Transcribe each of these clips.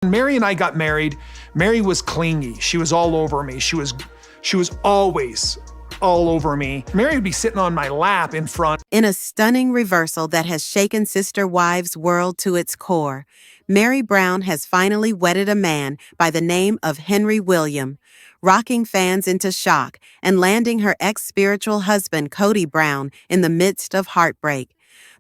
When Meri and I got married, Meri was clingy. She was all over me. She was always all over me. Meri would be sitting on my lap in front. In a stunning reversal that has shaken Sister Wives' world to its core, Meri Brown has finally wedded a man by the name of Henry William, rocking fans into shock and landing her ex-spiritual husband Kody Brown in the midst of heartbreak.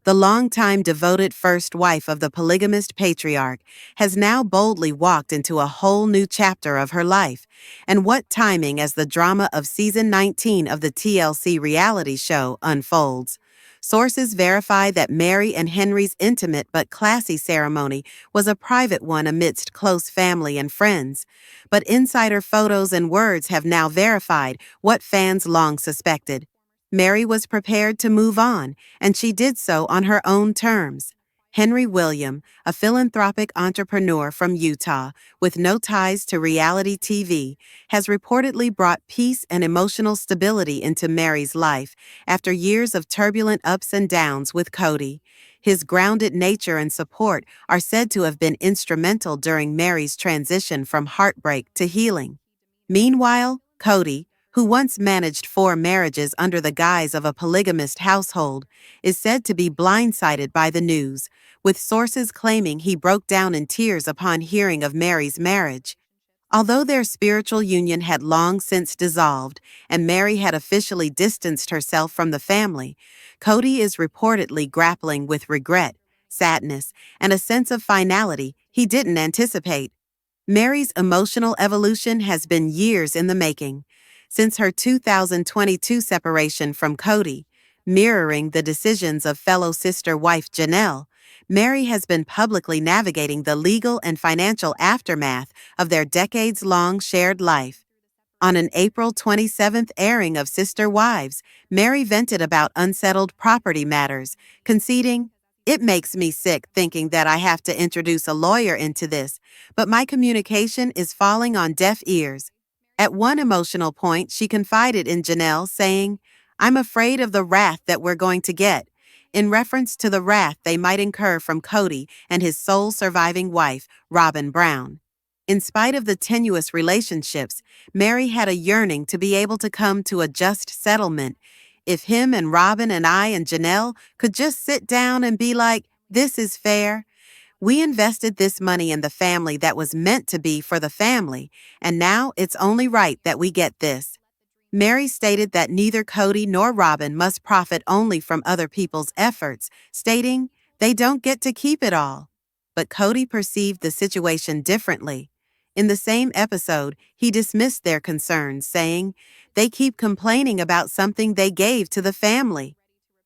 The longtime devoted first wife of the polygamist patriarch has now boldly walked into a whole new chapter of her life. And what timing as the drama of season 19 of the TLC reality show unfolds. Sources verify that Meri and Henry's intimate but classy ceremony was a private one amidst close family and friends. But insider photos and words have now verified what fans long suspected. Meri was prepared to move on, and she did so on her own terms. Henry William, a philanthropic entrepreneur from Utah with no ties to reality TV, has reportedly brought peace and emotional stability into Meri's life after years of turbulent ups and downs with Kody. His grounded nature and support are said to have been instrumental during Meri's transition from heartbreak to healing. Meanwhile, Kody, who once managed 4 marriages under the guise of a polygamist household, is said to be blindsided by the news, with sources claiming he broke down in tears upon hearing of Meri's marriage. Although their spiritual union had long since dissolved and Meri had officially distanced herself from the family, Kody is reportedly grappling with regret, sadness, and a sense of finality he didn't anticipate. Meri's emotional evolution has been years in the making. Since her 2022 separation from Kody, mirroring the decisions of fellow sister wife Janelle, Meri has been publicly navigating the legal and financial aftermath of their decades-long shared life. On an April 27th airing of Sister Wives, Meri vented about unsettled property matters, conceding, "It makes me sick thinking that I have to introduce a lawyer into this, but my communication is falling on deaf ears." At one emotional point, she confided in Janelle, saying, "I'm afraid of the wrath that we're going to get," in reference to the wrath they might incur from Kody and his sole surviving wife, Kody Brown. In spite of the tenuous relationships, Meri had a yearning to be able to come to a just settlement. If him and Kody and I and Janelle could just sit down and be like, "This is fair. We invested this money in the family that was meant to be for the family, and now it's only right that we get this." Meri stated that neither Kody nor Kody must profit only from other people's efforts, stating, "They don't get to keep it all." But Kody perceived the situation differently. In the same episode, he dismissed their concerns, saying, "They keep complaining about something they gave to the family.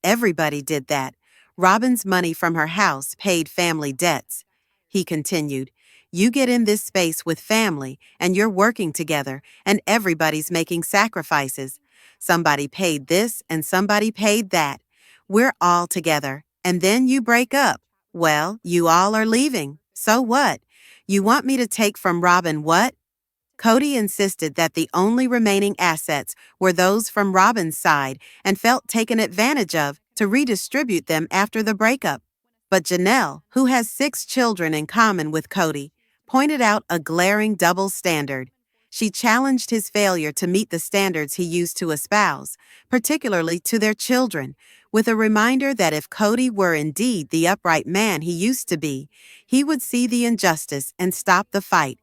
Everybody did that. Robin's money from her house paid family debts." He continued, "You get in this space with family, and you're working together, and everybody's making sacrifices. Somebody paid this, and somebody paid that. We're all together, and then you break up. Well, you all are leaving. So what? You want me to take from Robin what?" Kody insisted that the only remaining assets were those from Robin's side and felt taken advantage of to redistribute them after the breakup. But Janelle, who has 6 children in common with Kody, pointed out a glaring double standard. She challenged his failure to meet the standards he used to espouse, particularly to their children, with a reminder that if Kody were indeed the upright man he used to be, he would see the injustice and stop the fight.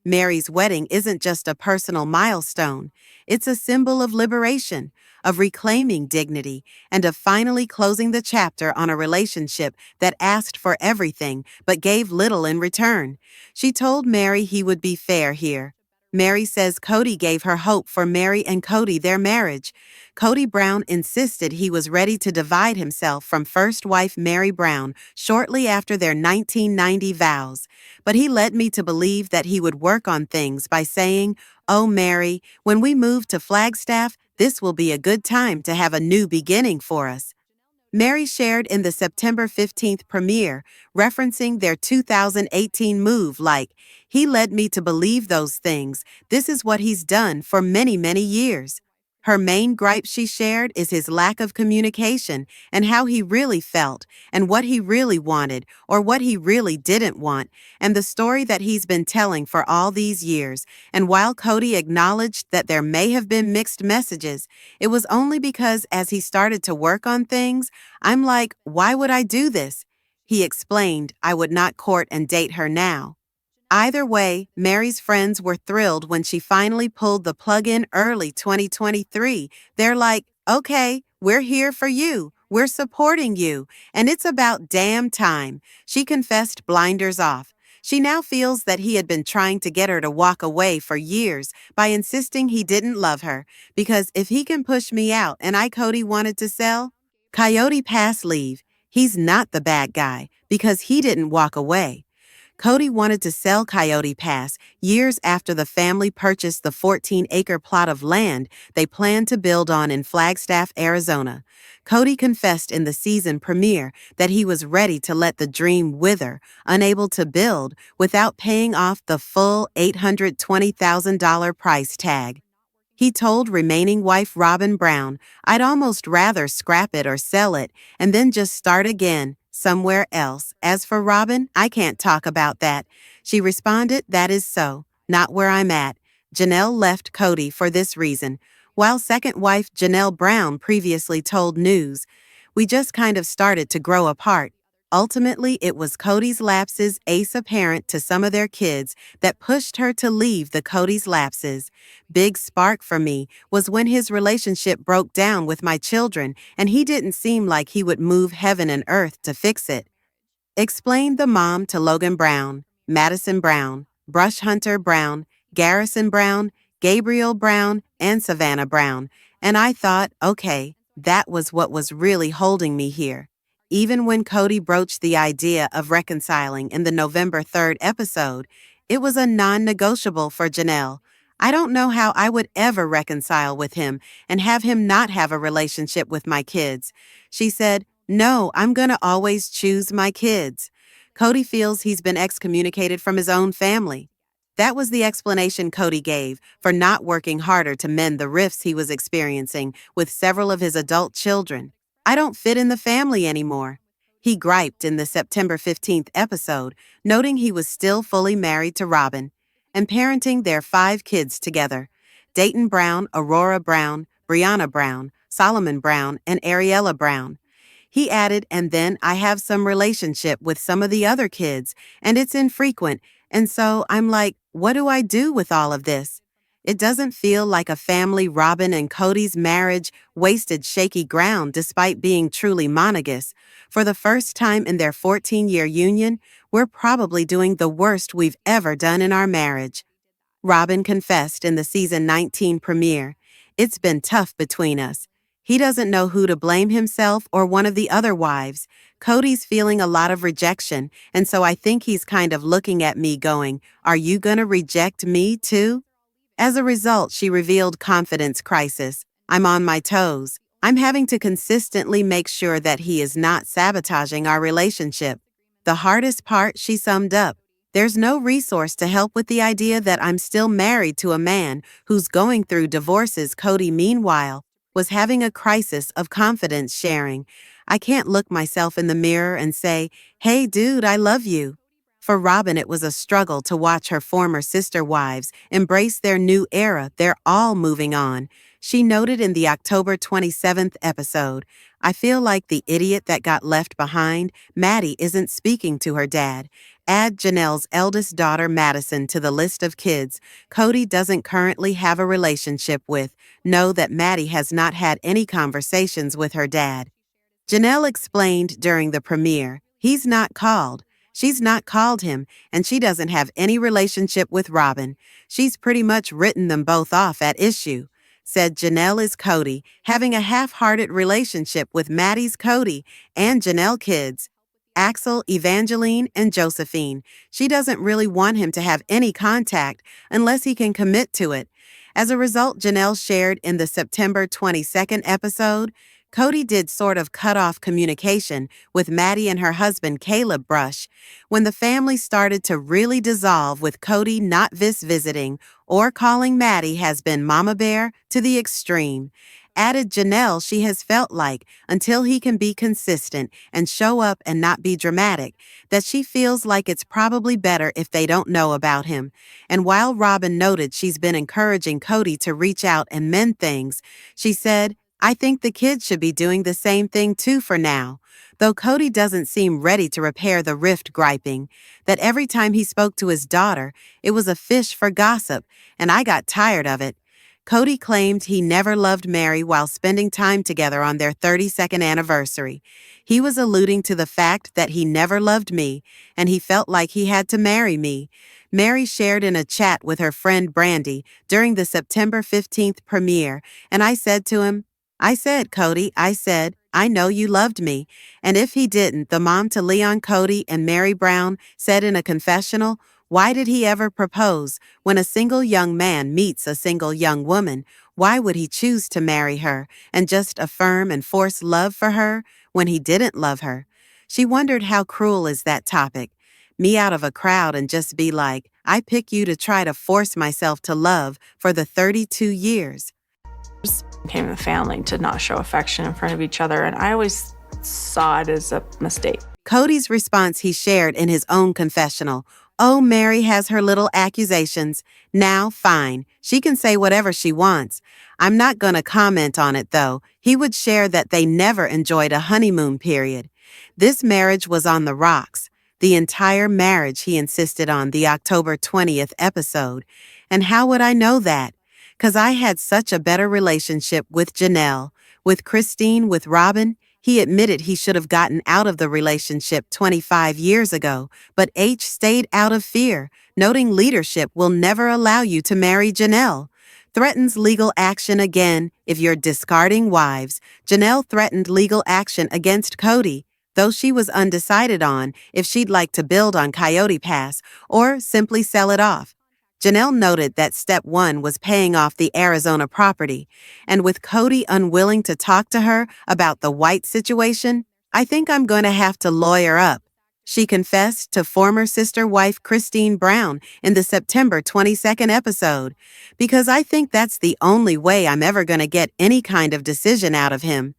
Meri's wedding isn't just a personal milestone, it's a symbol of liberation, of reclaiming dignity, and of finally closing the chapter on a relationship that asked for everything but gave little in return. She told Meri he would be fair here. Meri says Kody gave her hope for Meri and Kody their marriage. Kody Brown insisted he was ready to divide himself from first wife Meri Brown shortly after their 1990 vows, but he led me to believe that he would work on things by saying, "Oh Meri, when we move to Flagstaff, this will be a good time to have a new beginning for us." Meri shared in the September 15th premiere, referencing their 2018 move like, "He led me to believe those things. This is what he's done for many, many years." Her main gripe she shared is his lack of communication and how he really felt and what he really wanted or what he really didn't want and the story that he's been telling for all these years. And while Kody acknowledged that there may have been mixed messages, it was only because as he started to work on things, I'm like, why would I do this? He explained, I would not court and date her now. Either way, Meri's friends were thrilled when she finally pulled the plug in early 2023. They're like, okay, we're here for you. We're supporting you. And it's about damn time. She confessed blinders off. She now feels that he had been trying to get her to walk away for years by insisting he didn't love her, because if he can push me out and Kody wanted to sell, Coyote Pass leave, he's not the bad guy because he didn't walk away. Kody wanted to sell Coyote Pass years after the family purchased the 14-acre plot of land they planned to build on in Flagstaff, Arizona. Kody confessed in the season premiere that he was ready to let the dream wither, unable to build, without paying off the full $820,000 price tag. He told remaining wife Robin Brown, I'd almost rather scrap it or sell it and then just start again somewhere else. As for Robin, I can't talk about that. She responded, that is so, not where I'm at. Janelle left Kody for this reason, while second wife Janelle Brown previously told News, we just kind of started to grow apart. Ultimately, it was Kody's lapses, ace apparent to some of their kids, that pushed her to leave the Kody's lapses. Big spark for me was when his relationship broke down with my children and he didn't seem like he would move heaven and earth to fix it. Explained the mom to Logan Brown, Madison Brown, Brush Hunter Brown, Garrison Brown, Gabriel Brown, and Savannah Brown. And I thought, okay, that was what was really holding me here. Even when Kody broached the idea of reconciling in the November 3rd episode, it was a non-negotiable for Janelle. I don't know how I would ever reconcile with him and have him not have a relationship with my kids. She said, no, I'm gonna always choose my kids. Kody feels he's been excommunicated from his own family. That was the explanation Kody gave for not working harder to mend the rifts he was experiencing with several of his adult children. I don't fit in the family anymore. He griped in the September 15th episode, noting he was still fully married to Robin and parenting their 5 kids together: Dayton Brown, Aurora Brown, Brianna Brown, Solomon Brown, and Ariella Brown. He added, and then I have some relationship with some of the other kids, and it's infrequent, and so I'm like, what do I do with all of this? It doesn't feel like a family. Robin and Kody's marriage wasted shaky ground despite being truly monogamous. For the first time in their 14-year union, we're probably doing the worst we've ever done in our marriage. Robin confessed in the season 19 premiere, it's been tough between us. He doesn't know who to blame, himself or one of the other wives. Kody's feeling a lot of rejection, and so I think he's kind of looking at me going, are you gonna reject me too? As a result, she revealed confidence crisis. I'm on my toes. I'm having to consistently make sure that he is not sabotaging our relationship. The hardest part, she summed up, there's no resource to help with the idea that I'm still married to a man who's going through divorces. Kody, meanwhile, was having a crisis of confidence sharing. I can't look myself in the mirror and say, hey dude, I love you. For Robin, it was a struggle to watch her former sister wives embrace their new era. They're all moving on. She noted in the October 27th episode, I feel like the idiot that got left behind. Maddie isn't speaking to her dad. Add Janelle's eldest daughter, Madison, to the list of kids Kody doesn't currently have a relationship with. Know that Maddie has not had any conversations with her dad. Janelle explained during the premiere, he's not called. She's not called him, and she doesn't have any relationship with Robin. She's pretty much written them both off at issue. Said Janelle is Kody, having a half-hearted relationship with Maddie's Kody and Janelle kids, Axel, Evangeline, and Josephine. She doesn't really want him to have any contact unless he can commit to it. As a result, Janelle shared in the September 22nd episode, Kody did sort of cut off communication with Maddie and her husband Caleb Brush when the family started to really dissolve, with Kody not visiting or calling Maddie has been Mama Bear to the extreme. Added Janelle, she has felt like, until he can be consistent and show up and not be dramatic, that she feels like it's probably better if they don't know about him. And while Robin noted she's been encouraging Kody to reach out and mend things, she said, "I think the kids should be doing the same thing too for now." Though Kody doesn't seem ready to repair the rift, griping that every time he spoke to his daughter, it was a fish for gossip, and I got tired of it. Kody claimed he never loved Meri while spending time together on their 32nd anniversary. He was alluding to the fact that he never loved me, and he felt like he had to marry me. Meri shared in a chat with her friend Brandy during the September 15th premiere, and I said to him, Kody, I know you loved me. And if he didn't, the mom to Leon, Kody, and Meri Brown said in a confessional, why did he ever propose? When a single young man meets a single young woman, why would he choose to marry her and just affirm and force love for her when he didn't love her? She wondered how cruel is that topic. Me out of a crowd and just be like, I pick you to try to force myself to love for the 32 years. Came the family to not show affection in front of each other, and I always saw it as a mistake. Kody's response he shared in his own confessional. Oh, Meri has her little accusations. Now, fine, she can say whatever she wants. I'm not gonna comment on it though. He would share that they never enjoyed a honeymoon period. This marriage was on the rocks. The entire marriage, he insisted on the October 20th episode. And how would I know that? 'Cause I had such a better relationship with Janelle, with Christine, with Robin. He admitted he should have gotten out of the relationship 25 years ago, but H stayed out of fear, noting leadership will never allow you to marry Janelle. Threatens legal action again if you're discarding wives. Janelle threatened legal action against Kody, though she was undecided on if she'd like to build on Coyote Pass or simply sell it off. Janelle noted that step one was paying off the Arizona property, and with Kody unwilling to talk to her about the White situation, I think I'm going to have to lawyer up. She confessed to former sister wife Kody Brown in the September 22nd episode, because I think that's the only way I'm ever going to get any kind of decision out of him.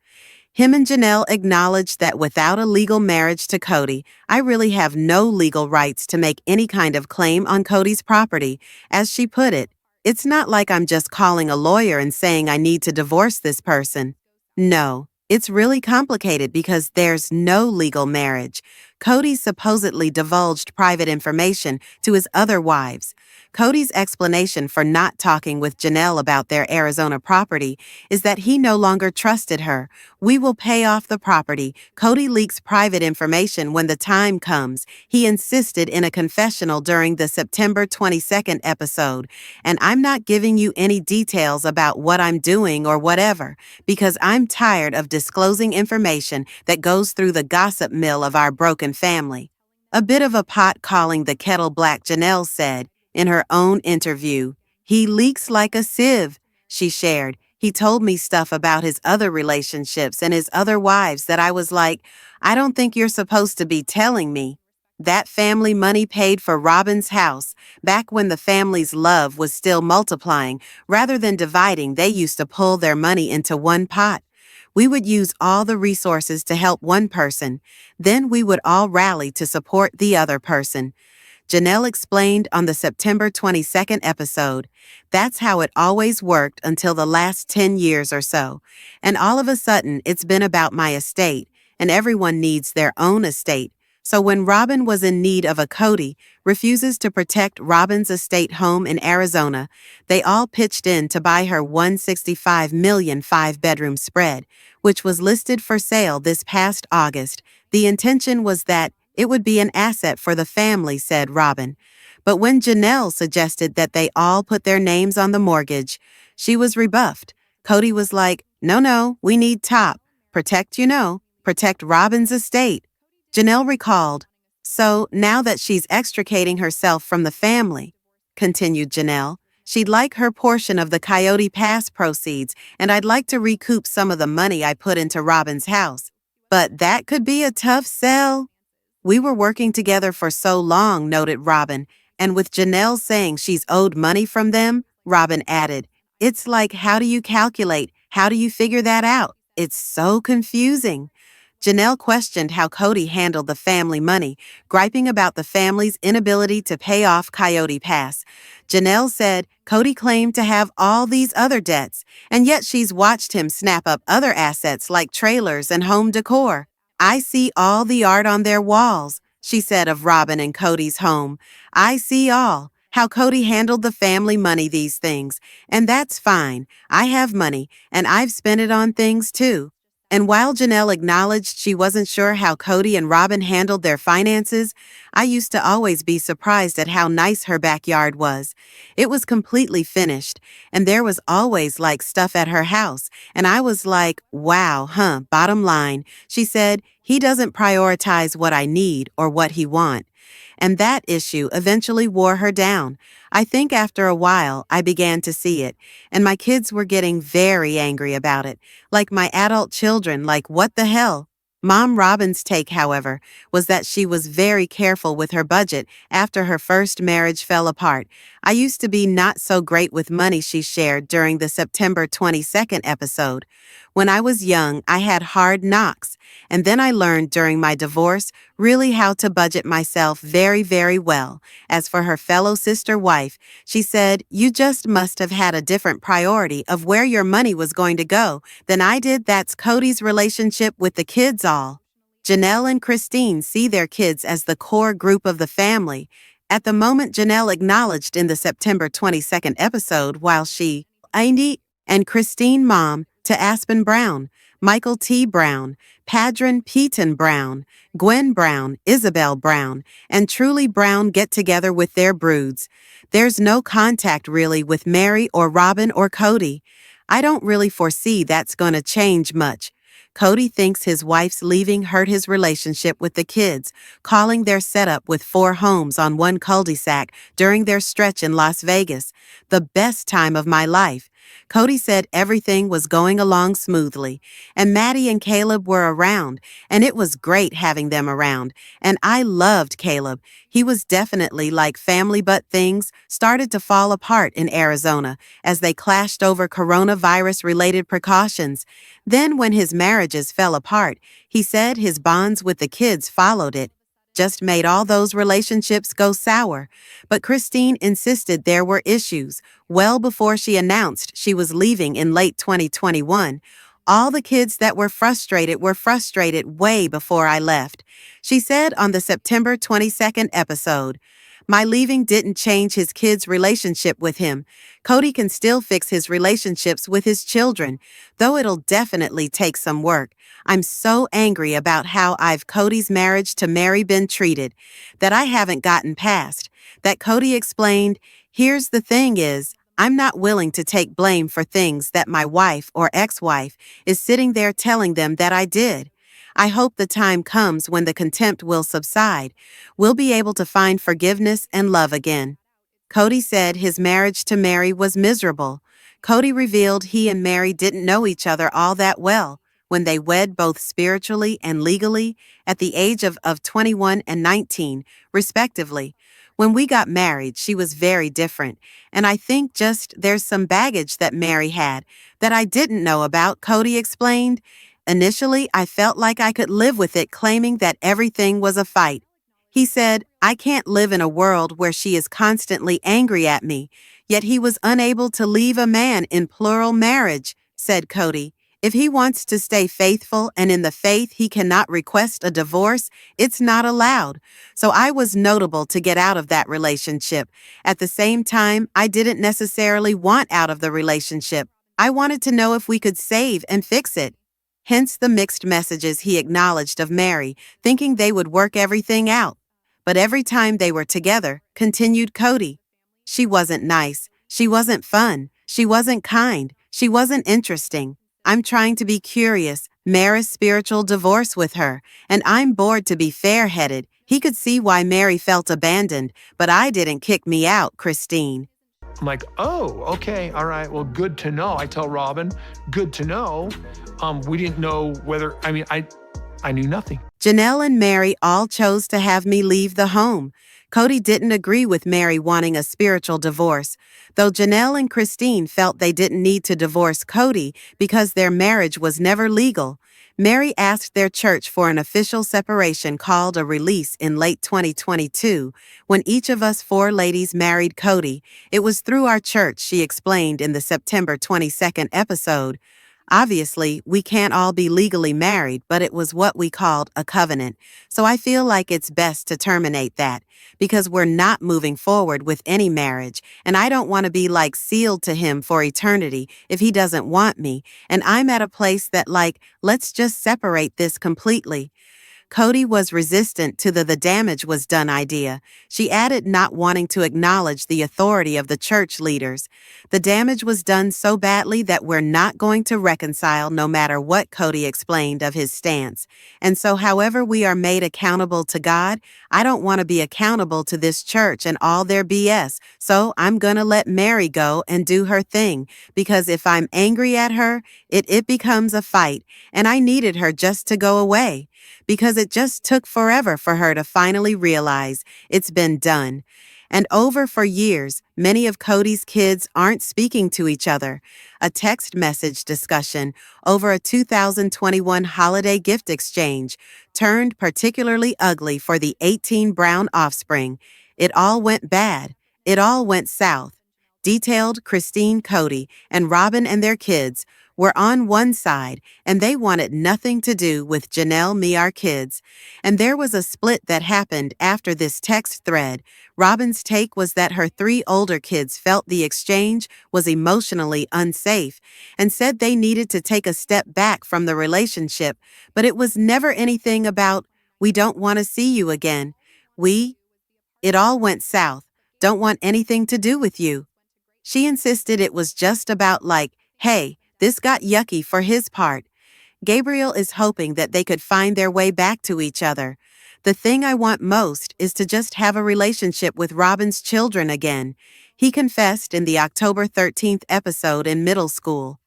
Him and Janelle acknowledged that without a legal marriage to Kody, I really have no legal rights to make any kind of claim on Kody's property. As she put it, it's not like I'm just calling a lawyer and saying I need to divorce this person. No, it's really complicated because there's no legal marriage. Kody supposedly divulged private information to his other wives. Kody's explanation for not talking with Janelle about their Arizona property is that he no longer trusted her. We will pay off the property. Kody leaks private information when the time comes, he insisted in a confessional during the September 22nd episode. And I'm not giving you any details about what I'm doing or whatever, because I'm tired of disclosing information that goes through the gossip mill of our broken family. A bit of a pot calling the kettle black, Janelle said in her own interview. He leaks like a sieve, she shared. He told me stuff about his other relationships and his other wives that I was like, I don't think you're supposed to be telling me. That family money paid for Robin's house. Back when the family's love was still multiplying, rather than dividing, they used to pull their money into one pot. We would use all the resources to help one person. Then we would all rally to support the other person. Janelle explained on the September 22nd episode. That's how it always worked until the last 10 years or so. And all of a sudden, it's been about my estate, and everyone needs their own estate. So when Robin was in need of a Kody, refuses to protect Robin's estate home in Arizona, they all pitched in to buy her $165 million 5-bedroom spread, which was listed for sale this past August. The intention was that it would be an asset for the family, said Robin. But when Janelle suggested that they all put their names on the mortgage, she was rebuffed. Kody was like, no, we need top. Protect Robin's estate. Janelle recalled, so now that she's extricating herself from the family, continued Janelle, She'd like her portion of the Coyote Pass proceeds, and I'd like to recoup some of the money I put into Robin's house. But that could be a tough sell. We were working together for so long, noted Robin, and with Janelle saying she's owed money from them, Robin added, it's like, how do you calculate? How do you figure that out? It's so confusing. Janelle questioned how Kody handled the family money, griping about the family's inability to pay off Coyote Pass. Janelle said Kody claimed to have all these other debts, and yet she's watched him snap up other assets like trailers and home decor. I see all the art on their walls, she said of Robin and Kody's home. I see all. How Kody handled the family money, these things. And that's fine. I have money, and I've spent it on things too. And while Janelle acknowledged she wasn't sure how Kody and Robin handled their finances, I used to always be surprised at how nice her backyard was. It was completely finished, and there was always like stuff at her house, and I was like, wow, huh, bottom line, she said, he doesn't prioritize what I need or what he want. And that issue eventually wore her down. I think after a while, I began to see it, and my kids were getting very angry about it, like my adult children, like, what the hell? Mom Robin's take, however, was that she was very careful with her budget after her first marriage fell apart. I used to be not so great with money, she shared during the September 22nd episode. When I was young, I had hard knocks, and then I learned during my divorce really how to budget myself very, very well. As for her fellow sister wife, she said, you just must have had a different priority of where your money was going to go than I did. That's Kody's relationship with the kids all. Janelle and Christine see their kids as the core group of the family. At the moment, Janelle acknowledged in the September 22nd episode while she, Andy, and Christine mom, to Aspen Brown, Michael T. Brown, Padron Peyton Brown, Gwen Brown, Isabel Brown, and Truly Brown get together with their broods. There's no contact really with Meri or Robin or Kody. I don't really foresee that's gonna change much. Kody thinks his wife's leaving hurt his relationship with the kids, calling their setup with 4 homes on one cul-de-sac during their stretch in Las Vegas the best time of my life. Kody said everything was going along smoothly, and Maddie and Caleb were around, and it was great having them around, and I loved Caleb. He was definitely like family, but things started to fall apart in Arizona as they clashed over coronavirus-related precautions. Then when his marriages fell apart, he said his bonds with the kids followed it. Just made all those relationships go sour. But Christine insisted there were issues well before she announced she was leaving in late 2021. All the kids that were frustrated way before I left. She said on the September 22nd episode, my leaving didn't change his kids' relationship with him. Kody can still fix his relationships with his children, though it'll definitely take some work. I'm so angry about how Kody's marriage to Meri been treated, that I haven't gotten past. That Kody explained, here's the thing is, I'm not willing to take blame for things that my wife or ex-wife is sitting there telling them that I did. I hope the time comes when the contempt will subside. We'll be able to find forgiveness and love again. Kody said his marriage to Meri was miserable. Kody revealed he and Meri didn't know each other all that well when they wed both spiritually and legally at the age of 21 and 19, respectively. When we got married, she was very different, and I think just there's some baggage that Meri had that I didn't know about, Kody explained. Initially, I felt like I could live with it, claiming that everything was a fight. He said, I can't live in a world where she is constantly angry at me, yet he was unable to leave a man in plural marriage, said Kody. If he wants to stay faithful and in the faith he cannot request a divorce, it's not allowed. So I was notable to get out of that relationship. At the same time, I didn't necessarily want out of the relationship. I wanted to know if we could save and fix it. Hence the mixed messages he acknowledged of Meri, thinking they would work everything out. But every time they were together, continued Kody, she wasn't nice, she wasn't fun, she wasn't kind, she wasn't interesting. I'm trying to be curious, Meri's spiritual divorce with her, and I'm bored to be fair-headed. He could see why Meri felt abandoned, but I didn't kick me out, Christine. I'm like, oh, okay, all right, well, good to know. I tell Robin, good to know. We didn't know whether, I knew nothing. Janelle and Meri all chose to have me leave the home. Kody didn't agree with Meri wanting a spiritual divorce, though Janelle and Christine felt they didn't need to divorce Kody because their marriage was never legal. Meri asked their church for an official separation called a release in late 2022. When each of us 4 ladies married Kody, it was through our church, she explained in the September 22nd episode. Obviously, we can't all be legally married, but it was what we called a covenant. So I feel like it's best to terminate that, because we're not moving forward with any marriage, and I don't want to be like sealed to him for eternity if he doesn't want me, and I'm at a place that let's just separate this completely. Kody was resistant to the damage was done idea. She added not wanting to acknowledge the authority of the church leaders. The damage was done so badly that we're not going to reconcile no matter what, Kody explained of his stance. And so however we are made accountable to God, I don't want to be accountable to this church and all their BS, so I'm gonna let Meri go and do her thing, because if I'm angry at her, it becomes a fight, and I needed her just to go away. Because it just took forever for her to finally realize it's been done. And over for years, many of Kody's kids aren't speaking to each other. A text message discussion over a 2021 holiday gift exchange turned particularly ugly for the 18 Brown offspring. It all went bad. It all went south. Detailed Christine, Kody, and Robin and their kids were on one side, and they wanted nothing to do with Janelle, me, our kids. And there was a split that happened after this text thread. Robin's take was that her 3 older kids felt the exchange was emotionally unsafe and said they needed to take a step back from the relationship, but it was never anything about, we don't want to see you again. It all went south, don't want anything to do with you. She insisted it was just about hey, this got yucky for his part. Gabriel is hoping that they could find their way back to each other. The thing I want most is to just have a relationship with Robin's children again, he confessed in the October 13th episode in middle school.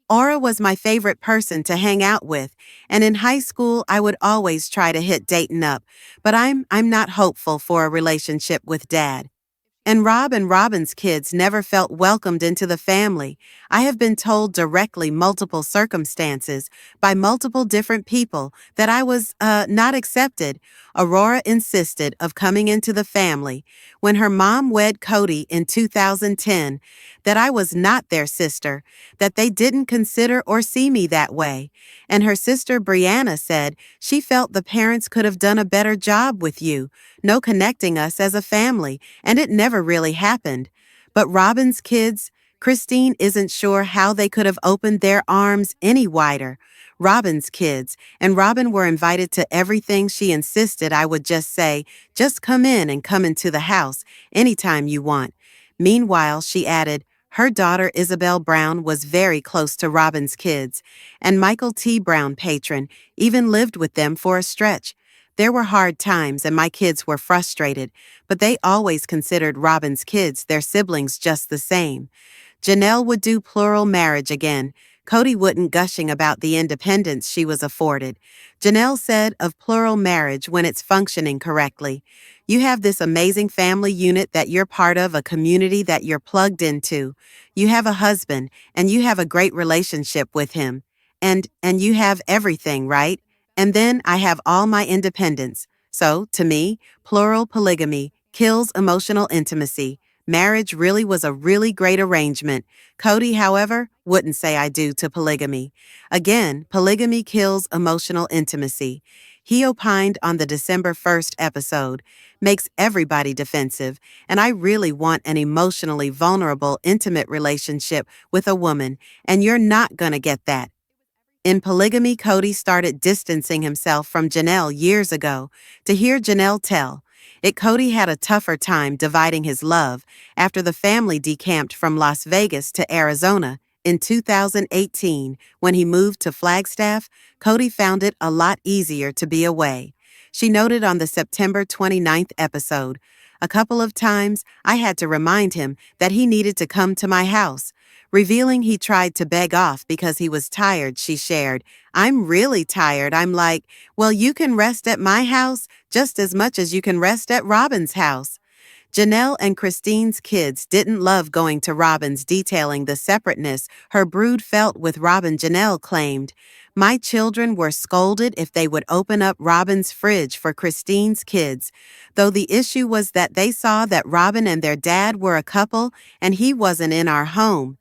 Aura was my favorite person to hang out with, and in high school I would always try to hit Dayton up, but I'm not hopeful for a relationship with Dad. And Rob and Robin's kids never felt welcomed into the family. I have been told directly multiple circumstances by multiple different people that I was not accepted. Aurora insisted of coming into the family when her mom wed Kody in 2010, that I was not their sister, that they didn't consider or see me that way. And her sister Brianna said she felt the parents could have done a better job with you, no connecting us as a family, and it never really happened. But Robin's kids, Christine isn't sure how they could have opened their arms any wider. Robin's kids, and Robin were invited to everything. She insisted I would just say, just come in and come into the house anytime you want. Meanwhile, she added, her daughter Isabel Brown was very close to Robin's kids, and Michael T. Brown, patron, even lived with them for a stretch. There were hard times and my kids were frustrated, but they always considered Robin's kids their siblings just the same. Janelle would do plural marriage again. Kody wouldn't, gushing about the independence she was afforded. Janelle said of plural marriage when it's functioning correctly, you have this amazing family unit that you're part of, a community that you're plugged into. You have a husband and you have a great relationship with him. And you have everything, right? And then I have all my independence. So, to me, plural polygamy kills emotional intimacy. Marriage really was a really great arrangement. Kody, however, wouldn't say I do to polygamy. Again, polygamy kills emotional intimacy. He opined on the December 1st episode, makes everybody defensive, and I really want an emotionally vulnerable, intimate relationship with a woman, and you're not gonna get that. In polygamy, Kody started distancing himself from Janelle years ago. To hear Janelle tell, Kody had a tougher time dividing his love after the family decamped from Las Vegas to Arizona in 2018. When he moved to Flagstaff, Kody found it a lot easier to be away. She noted on the September 29th episode, A couple of times, I had to remind him that he needed to come to my house. Revealing he tried to beg off because he was tired, she shared. I'm really tired. I'm like, well, you can rest at my house just as much as you can rest at Robin's house. Janelle and Christine's kids didn't love going to Robin's, detailing the separateness her brood felt with Robin. Janelle claimed, my children were scolded if they would open up Robin's fridge for Christine's kids, though the issue was that they saw that Robin and their dad were a couple and he wasn't in our home.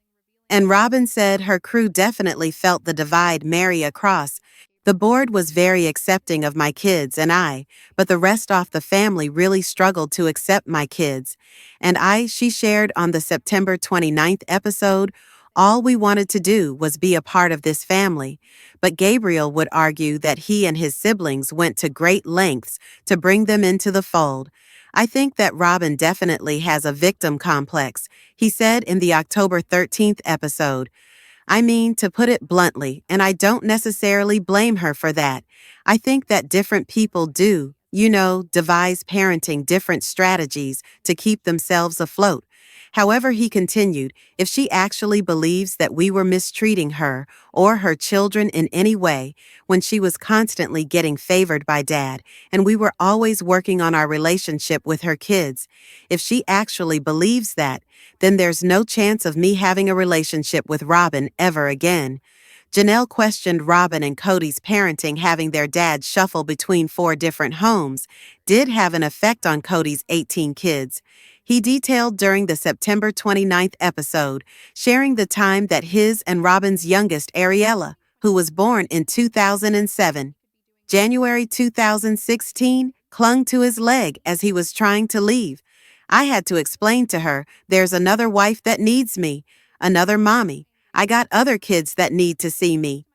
And Robin said her crew definitely felt the divide. Meri across the board was very accepting of my kids and I, but the rest of the family really struggled to accept my kids. And she shared on the September 29th episode, all we wanted to do was be a part of this family. But Gabriel would argue that he and his siblings went to great lengths to bring them into the fold. I think that Robin definitely has a victim complex, he said in the October 13th episode. I mean, to put it bluntly, and I don't necessarily blame her for that. I think that different people do, devise parenting different strategies to keep themselves afloat. However, he continued, if she actually believes that we were mistreating her or her children in any way when she was constantly getting favored by Dad and we were always working on our relationship with her kids, if she actually believes that, then there's no chance of me having a relationship with Robin ever again. Janelle questioned Robin and Kody's parenting. Having their dad shuffle between 4 different homes did have an effect on Kody's 18 kids. He detailed during the September 29th episode, sharing the time that his and Robin's youngest, Ariella, who was born in 2007, January 2016, clung to his leg as he was trying to leave. I had to explain to her, there's another wife that needs me, another mommy. I got other kids that need to see me.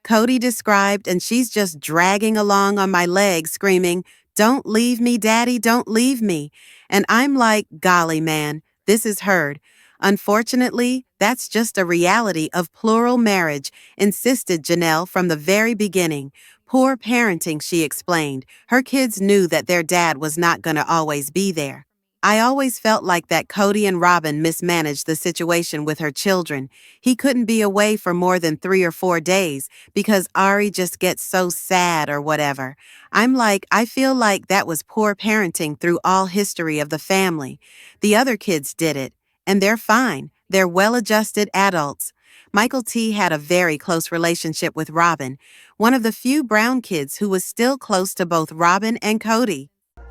Kody described, and she's just dragging along on my leg, screaming, don't leave me, Daddy, don't leave me. And I'm like, golly, man, this is heard. Unfortunately, that's just a reality of plural marriage, insisted Janelle from the very beginning. Poor parenting, she explained. Her kids knew that their dad was not going to always be there. I always felt like that Kody and Robin mismanaged the situation with her children. He couldn't be away for more than 3 or 4 days because Ari just gets so sad or whatever. I'm like, I feel like that was poor parenting through all history of the family. The other kids did it, and they're fine. They're well-adjusted adults. Michael T. had a very close relationship with Robin, one of the few Brown kids who was still close to both Robin and Kody.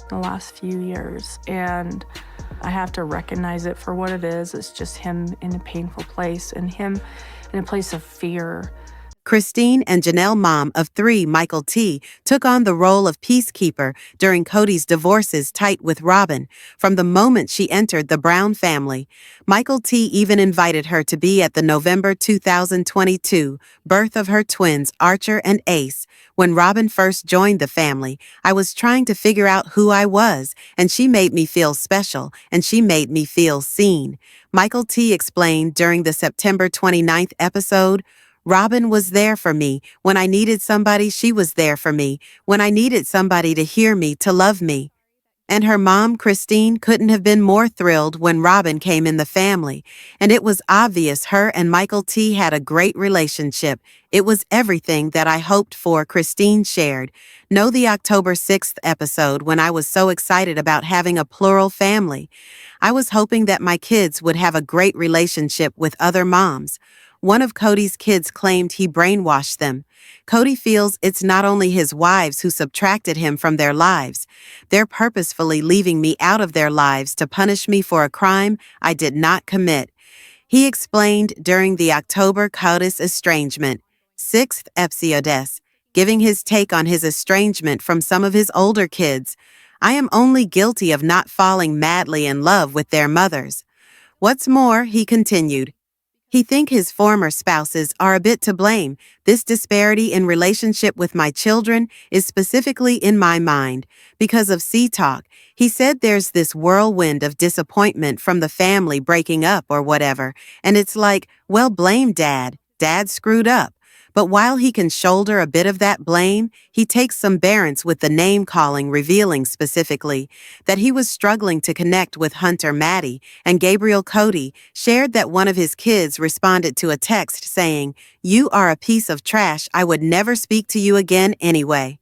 The last few years, and I have to recognize it for what it is. It's just him in a painful place and him in a place of fear. Christine and Janelle, mom of 3, Michael T., took on the role of peacekeeper during Kody's divorces tight with Robin from the moment she entered the Brown family. Michael T. even invited her to be at the November 2022 birth of her twins, Archer and Ace. When Robin first joined the family, I was trying to figure out who I was, and she made me feel special, and she made me feel seen. Michael T. explained during the September 29th episode, Robin was there for me. When I needed somebody, she was there for me. When I needed somebody to hear me, to love me. And her mom, Christine, couldn't have been more thrilled when Robin came in the family. And it was obvious her and Michael T. had a great relationship. It was everything that I hoped for, Christine shared. Know the October 6th episode when I was so excited about having a plural family. I was hoping that my kids would have a great relationship with other moms. One of Kody's kids claimed he brainwashed them. Kody feels it's not only his wives who subtracted him from their lives. They're purposefully leaving me out of their lives to punish me for a crime I did not commit. He explained during the October Kody's estrangement, 6th episode, giving his take on his estrangement from some of his older kids. I am only guilty of not falling madly in love with their mothers. What's more, he continued, he think his former spouses are a bit to blame. This disparity in relationship with my children is specifically in my mind because of C-Talk. He said there's this whirlwind of disappointment from the family breaking up or whatever, and it's like, well, blame Dad. Dad screwed up. But while he can shoulder a bit of that blame, he takes some bearance with the name-calling, revealing specifically that he was struggling to connect with Hunter Maddie, and Gabriel Kody shared that one of his kids responded to a text saying, "You are a piece of trash, I would never speak to you again anyway."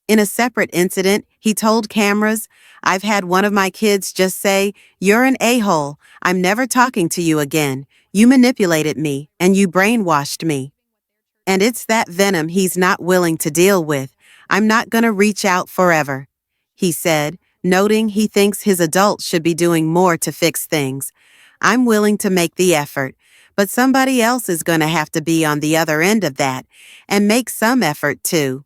In a separate incident, he told cameras, "I've had one of my kids just say, 'You're an a-hole, I'm never talking to you again. You manipulated me, and you brainwashed me.' And it's that venom he's not willing to deal with. 'I'm not gonna reach out forever,' he said, noting he thinks his adults should be doing more to fix things. 'I'm willing to make the effort, but somebody else is gonna have to be on the other end of that, and make some effort too.'"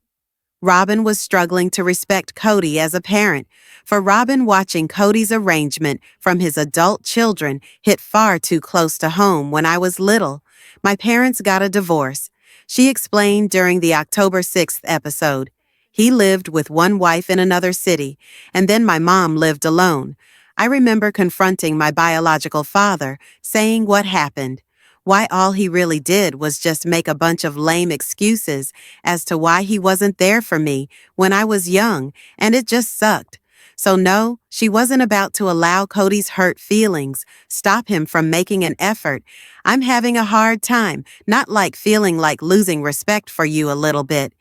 Robin was struggling to respect Kody as a parent. For Robin, watching Kody's arrangement from his adult children hit far too close to home when I was little. "My parents got a divorce," she explained during the October 6th episode. "He lived with one wife in another city, and then my mom lived alone. I remember confronting my biological father, saying what happened. Why all he really did was just make a bunch of lame excuses as to why he wasn't there for me when I was young, and it just sucked. So no, she wasn't about to allow Kody's hurt feelings stop him from making an effort. I'm having a hard time, not like feeling like losing respect for you a little bit,"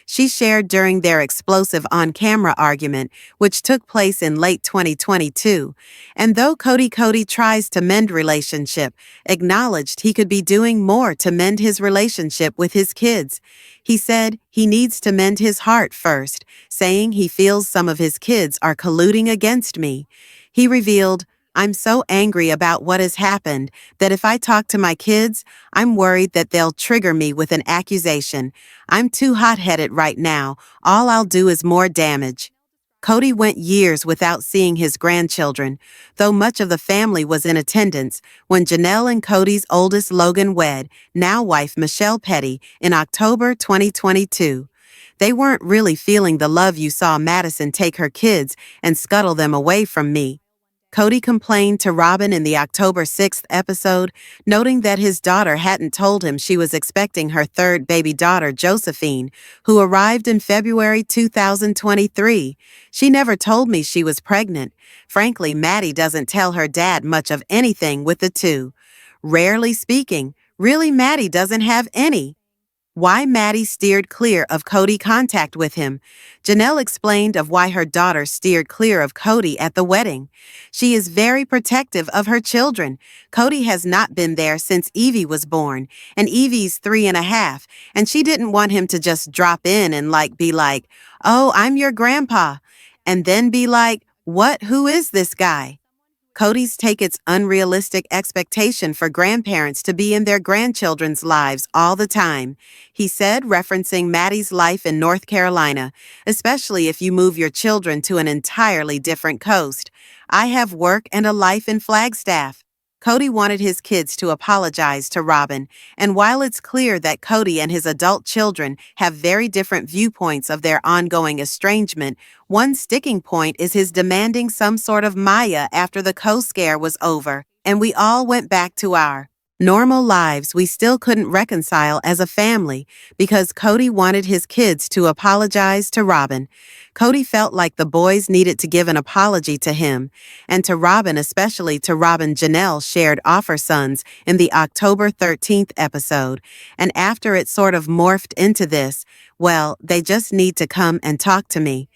she shared during their explosive on-camera argument, which took place in late 2022. And though Kody tries to mend relationship, acknowledged he could be doing more to mend his relationship with his kids. He said he needs to mend his heart first, saying he feels some of his kids are colluding against me. He revealed, "I'm so angry about what has happened that if I talk to my kids, I'm worried that they'll trigger me with an accusation. I'm too hot-headed right now. All I'll do is more damage." Kody went years without seeing his grandchildren, though much of the family was in attendance when Janelle and Kody's oldest Logan wed, now wife Michelle Petty, in October 2022. "They weren't really feeling the love you saw Madison take her kids and scuttle them away from me," Kody complained to Robin in the October 6th episode, noting that his daughter hadn't told him she was expecting her third baby daughter, Josephine, who arrived in February 2023. "She never told me she was pregnant. Frankly, Maddie doesn't tell her dad much of anything with the two. Rarely speaking, really Maddie doesn't have any." Why Maddie steered clear of Kody contact with him. Janelle explained of why her daughter steered clear of Kody at the wedding. "She is very protective of her children. Kody has not been there since Evie was born, and Evie's 3.5, and she didn't want him to just drop in and be like, 'Oh, I'm your grandpa,' and then be like, 'What, who is this guy?' Kody's take its unrealistic expectation for grandparents to be in their grandchildren's lives all the time," he said, referencing Maddie's life in North Carolina, "especially if you move your children to an entirely different coast. I have work and a life in Flagstaff." Kody wanted his kids to apologize to Robin, and while it's clear that Kody and his adult children have very different viewpoints of their ongoing estrangement, one sticking point is his demanding some sort of Maya after the co-scare was over, and we all went back to our normal lives. We still couldn't reconcile as a family because Kody wanted his kids to apologize to Robin. Kody felt like the boys needed to give an apology to him, and to Robin, especially to Robin. Janelle shared offer sons in the October 13th episode, and after it sort of morphed into this, "Well, they just need to come and talk to me."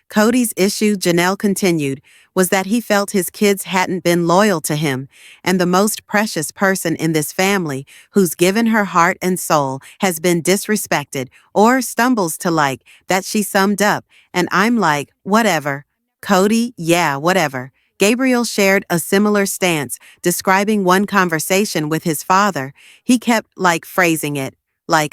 Kody's issue, Janelle continued, was that he felt his kids hadn't been loyal to him, and the most precious person in this family, who's given her heart and soul, has been disrespected, or stumbles to that, she summed up, and I'm like, whatever. Kody, yeah, whatever. Gabriel shared a similar stance, describing one conversation with his father. He kept phrasing it,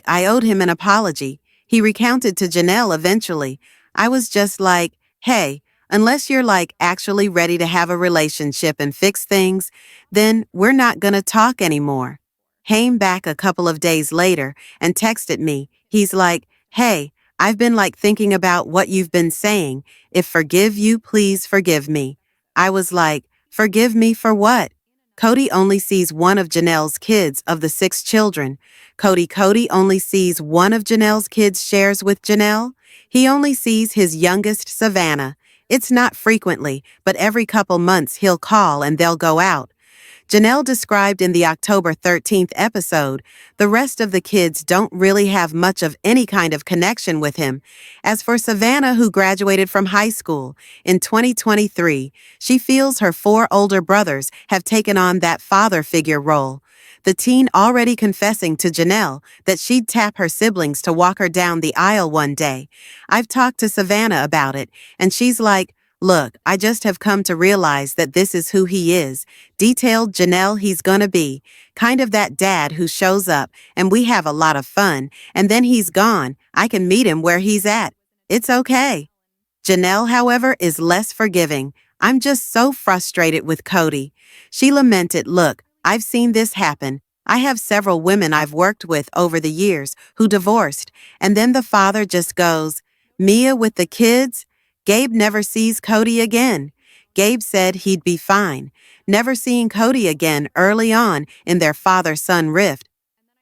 I owed him an apology. He recounted to Janelle eventually, "I was just like, hey, unless you're actually ready to have a relationship and fix things, then we're not gonna talk anymore." Came back a couple of days later and texted me. He's like, "Hey, I've been thinking about what you've been saying. If forgive you, please forgive me." I was like, "Forgive me for what?" Kody only sees one of Janelle's kids of the 6 children. Kody only sees one of Janelle's kids shares with Janelle. He only sees his youngest, Savannah. It's not frequently, but every couple months he'll call and they'll go out. Janelle described in the October 13th episode, the rest of the kids don't really have much of any kind of connection with him. As for Savannah, who graduated from high school in 2023, she feels her 4 older brothers have taken on that father figure role. The teen already confessing to Janelle that she'd tap her siblings to walk her down the aisle one day. I've talked to Savannah about it, and she's like, "Look, I just have come to realize that this is who he is." Detailed Janelle, he's gonna be kind of that dad who shows up and we have a lot of fun, and then he's gone. I can meet him where he's at. It's okay. Janelle, however, is less forgiving. "I'm just so frustrated with Kody." She lamented, "Look, I've seen this happen. I have several women I've worked with over the years who divorced, and then the father just goes, 'Mia with the kids?' Gabe never sees Kody again. Gabe said he'd be fine. Never seeing Kody again early on in their father-son rift.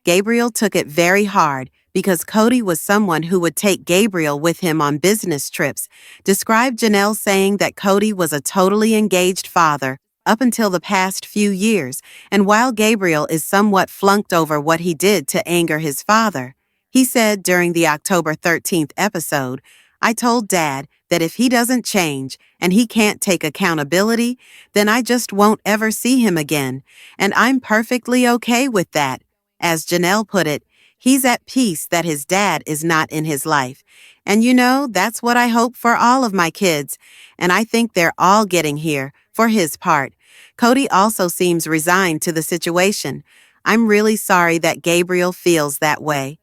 Gabriel took it very hard because Kody was someone who would take Gabriel with him on business trips." Described Janelle saying that Kody was a totally engaged father up until the past few years, and while Gabriel is somewhat flunked over what he did to anger his father, he said during the October 13th episode, "I told Dad that if he doesn't change and he can't take accountability, then I just won't ever see him again, and I'm perfectly okay with that." As Janelle put it, he's at peace that his dad is not in his life. And you know, that's what I hope for all of my kids, and I think they're all getting here, for his part. Kody also seems resigned to the situation. "I'm really sorry that Gabriel feels that way."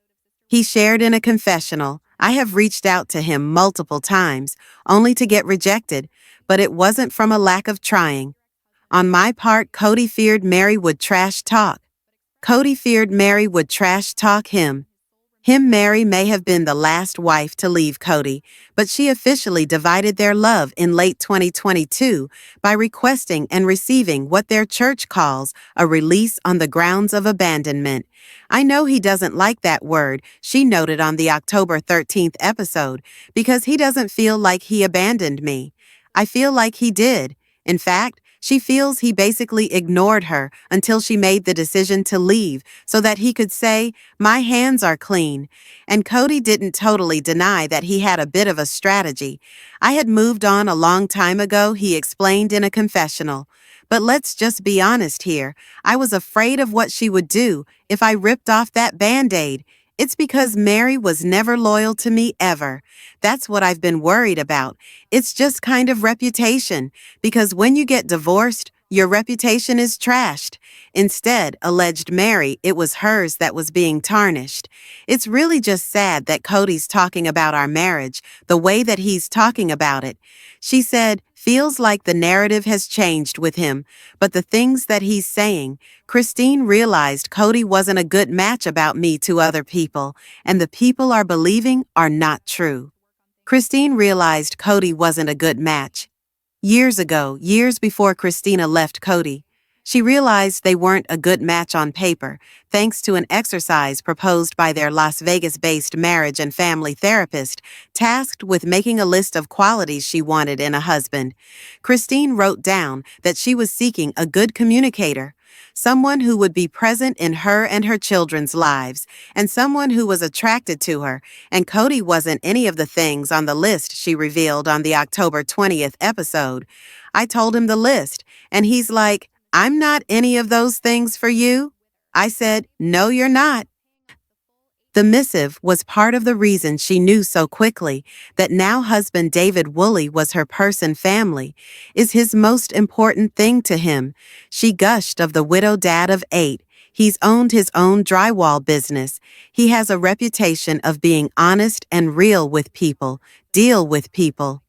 He shared in a confessional, "I have reached out to him multiple times, only to get rejected, but it wasn't from a lack of trying. On my part, Kody feared Meri would trash talk. Kody feared Meri would trash talk him. Meri may have been the last wife to leave Kody, but she officially divided their love in late 2022 by requesting and receiving what their church calls a release on the grounds of abandonment. I know he doesn't like that word," she noted on the October 13th episode, "because he doesn't feel like he abandoned me. I feel like he did. In fact, she feels he basically ignored her until she made the decision to leave so that he could say, 'My hands are clean.'" And Kody didn't totally deny that he had a bit of a strategy. "I had moved on a long time ago," he explained in a confessional. "But let's just be honest here. I was afraid of what she would do if I ripped off that Band-Aid. It's because Meri was never loyal to me ever. That's what I've been worried about. It's just kind of reputation, because when you get divorced, your reputation is trashed. Instead," alleged Meri, "it was hers that was being tarnished. It's really just sad that Kody's talking about our marriage the way that he's talking about it." She said, "Feels like the narrative has changed with him, but the things that he's saying, Christine realized Kody wasn't a good match about me to other people, and the people are believing are not true." Christine realized Kody wasn't a good match. Years ago, years before Christina left Kody, she realized they weren't a good match on paper, thanks to an exercise proposed by their Las Vegas-based marriage and family therapist, tasked with making a list of qualities she wanted in a husband. Christine wrote down that she was seeking a good communicator, someone who would be present in her and her children's lives, and someone who was attracted to her, and Kody wasn't any of the things on the list, she revealed on the October 20th episode. "I told him the list, and he's like, 'I'm not any of those things for you.' I said, 'No, you're not.'" The missive was part of the reason she knew so quickly that now husband David Woolley was her person family, is his most important thing to him. She gushed of the widow dad of 8. He's owned his own drywall business. He has a reputation of being honest and real with people, deal with people.